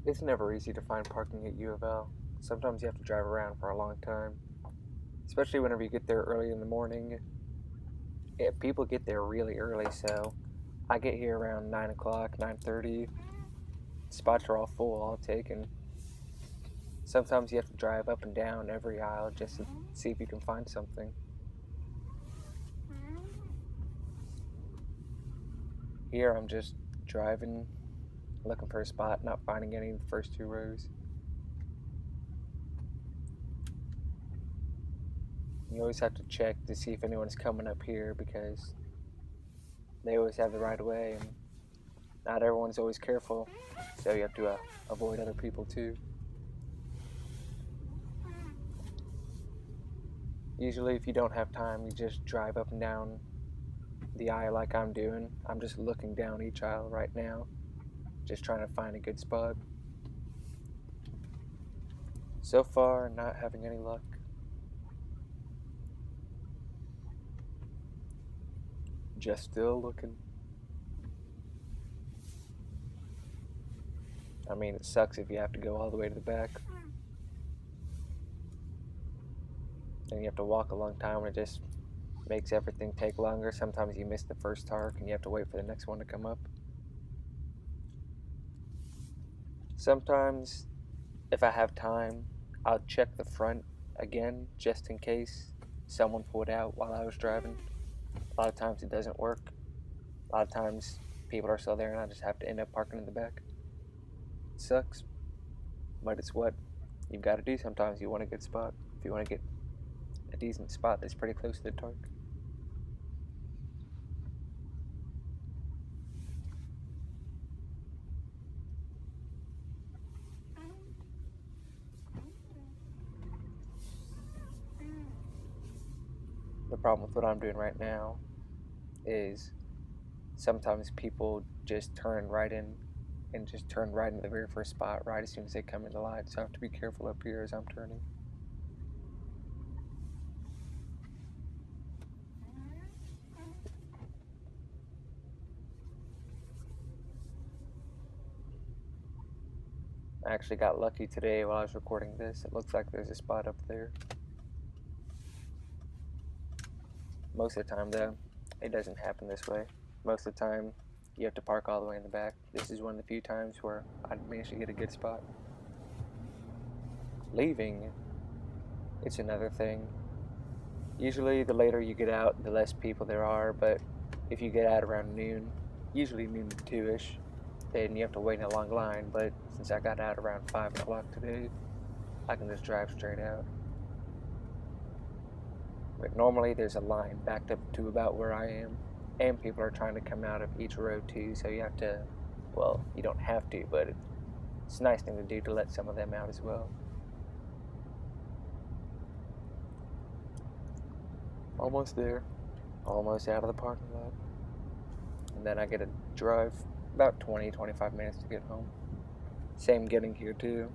It's never easy to find parking at U of L. Sometimes you have to drive around for a long time, especially whenever you get there early in the morning. People get there really early, so I get here around 9 o'clock, 9:30. Spots are all full, all taken. Sometimes you have to drive up and down every aisle just to see if you can find something. Here I'm just driving, looking for a spot, not finding any in the first two rows. You always have to check to see if anyone's coming up here because they always have the right of way and not everyone's always careful, so you have to avoid other people too. Usually, if you don't have time, you just drive up and down the aisle like I'm doing. I'm just looking down each aisle right now, just trying to find a good spot. So far, not having any luck. Just still looking. I mean, it sucks if you have to go all the way to the back. And you have to walk a long time and it just makes everything take longer. Sometimes you miss the first tark and you have to wait for the next one to come up. Sometimes, if I have time, I'll check the front again just in case someone pulled out while I was driving. A lot of times it doesn't work. A lot of times people are still there and I just have to end up parking in the back. It sucks, but it's what you've got to do sometimes. You want a good spot. If you want to get a decent spot that's pretty close to the tark. The problem with what I'm doing right now is sometimes people just turn right in and just turn right into the very first spot right as soon as they come in the light. So I have to be careful up here as I'm turning. I actually got lucky today while I was recording this. It looks like there's a spot up there. Most of the time, though, it doesn't happen this way. Most of the time, you have to park all the way in the back. This is one of the few times where I managed to get a good spot. Leaving, it's another thing. Usually, the later you get out, the less people there are, but if you get out around noon, usually noon to 2-ish, then you have to wait in a long line, but since I got out around 5 o'clock today, I can just drive straight out. But normally there's a line backed up to about where I am, and people are trying to come out of each row too, so you have to, well, you don't have to, but it's a nice thing to do to let some of them out as well. Almost there, almost out of the parking lot. And then I get to drive about 20-25 minutes to get home. Same getting here too.